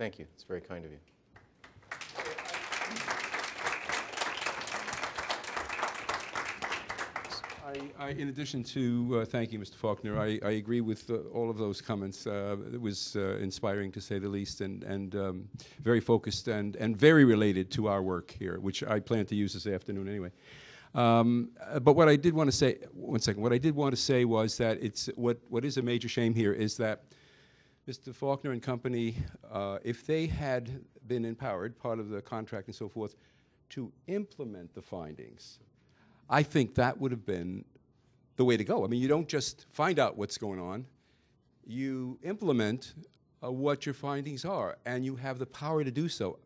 Thank you. It's very kind of you. In addition to thank you, Mr. Falconer, I agree with all of those comments. It was inspiring, to say the least, and very focused and very related to our work here, which I plan to use this afternoon anyway. But what I did want to say, one second, what I did want to say was that it's what is a major shame here is that Mr. Falconer and company, if they had been empowered, part of the contract and so forth, to implement the findings, I think that would have been the way to go. I mean, you don't just find out what's going on. You implement what your findings are, and you have the power to do so.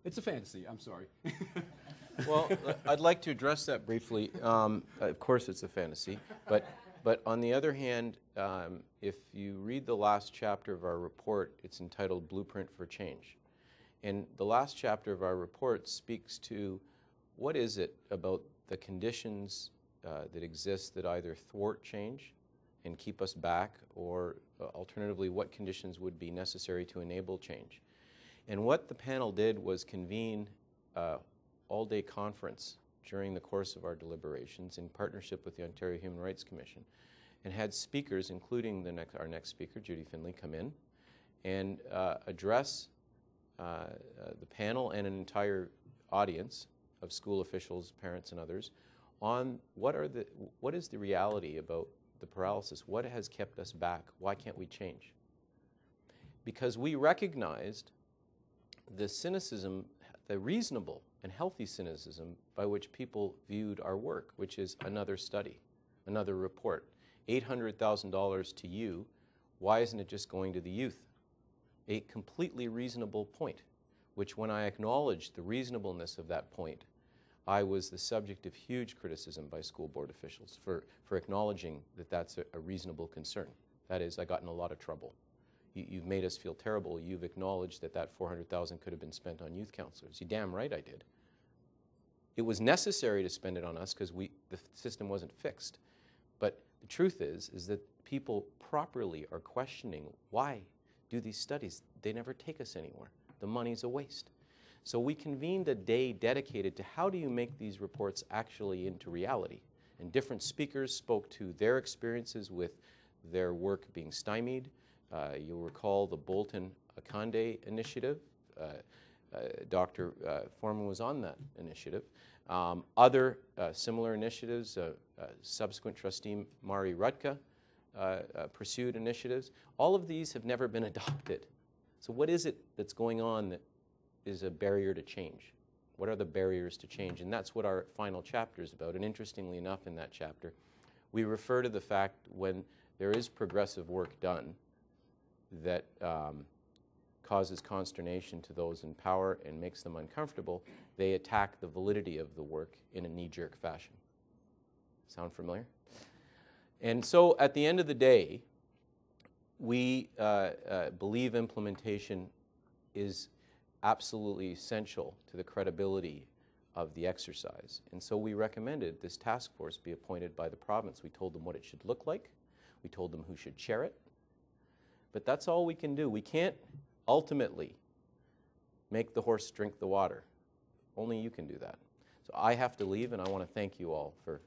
It's a fantasy, I'm sorry. Well, I'd like to address that briefly. Of course it's a fantasy, but on the other hand, if you read the last chapter of our report, it's entitled Blueprint for Change. And the last chapter of our report speaks to what is it about the conditions that exist that either thwart change and keep us back, or alternatively, what conditions would be necessary to enable change. And what the panel did was convene all-day conference during the course of our deliberations in partnership with the Ontario Human Rights Commission, and had speakers, including our next speaker, Judy Finley, come in and address the panel and an entire audience of school officials, parents, and others on what is the reality about the paralysis? What has kept us back? Why can't we change? Because we recognized the cynicism, the reasonable and healthy cynicism by which people viewed our work, which is another study, another report. $800,000 to you, why isn't it just going to the youth? A completely reasonable point, which when I acknowledged the reasonableness of that point, I was the subject of huge criticism by school board officials for acknowledging that that's a reasonable concern. That is, I got in a lot of trouble. You've made us feel terrible. You've acknowledged that that $400,000 could have been spent on youth counselors. You're damn right I did. It was necessary to spend it on us because the system wasn't fixed. But the truth is that people properly are questioning, why do these studies? They never take us anywhere. The money's a waste. So we convened a day dedicated to how do you make these reports actually into reality. And different speakers spoke to their experiences with their work being stymied. You'll recall the Bolton-Akande initiative. Dr. Foreman was on that initiative. Other similar initiatives, subsequent trustee Mari Rutka pursued initiatives. All of these have never been adopted. So what is it that's going on that is a barrier to change? What are the barriers to change? And that's what our final chapter is about. And interestingly enough, in that chapter, we refer to the fact when there is progressive work done that causes consternation to those in power and makes them uncomfortable, they attack the validity of the work in a knee-jerk fashion. Sound familiar? And so at the end of the day, we believe implementation is absolutely essential to the credibility of the exercise. And so we recommended this task force be appointed by the province. We told them what it should look like. We told them who should chair it. But that's all we can do. We can't ultimately make the horse drink the water. Only you can do that. So I have to leave, and I want to thank you all for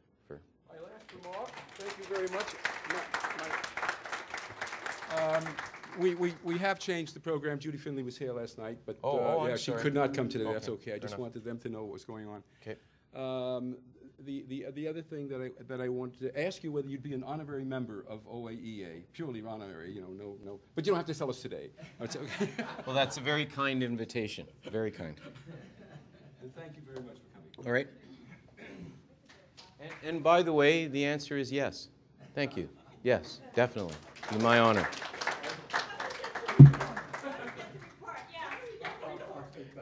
My last remark, thank you very much. We have changed the program. Judy Finley was here last night, but yeah, she could not come today. Okay. That's okay. I just wanted them to know what was going on. Okay. The other thing that I wanted to ask you whether you'd be an honorary member of OAEA, purely honorary, no, but you don't have to tell us today. That's okay. Well, that's a very kind invitation. Very kind. And thank you very much for coming. All right. And by the way, the answer is yes. Thank you. Yes, definitely. Be my honor.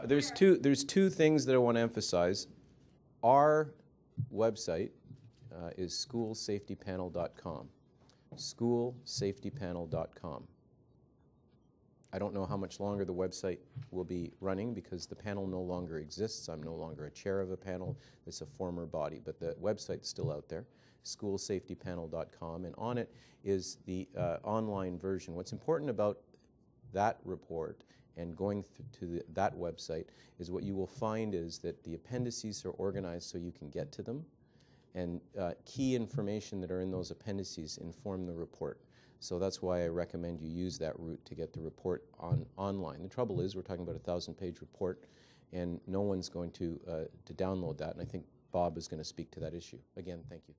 There's two things that I want to emphasize. Our website is schoolsafetypanel.com. Schoolsafetypanel.com. I don't know how much longer the website will be running because the panel no longer exists. I'm no longer a chair of a panel. It's a former body, but the website's still out there, schoolsafetypanel.com, and on it is the online version. What's important about that report and going to that website, is what you will find is that the appendices are organized so you can get to them, and key information that are in those appendices inform the report. So that's why I recommend you use that route to get the report online. The trouble is, we're talking about a 1,000-page report, and no one's going to download that, and I think Bob is going to speak to that issue. Again, thank you.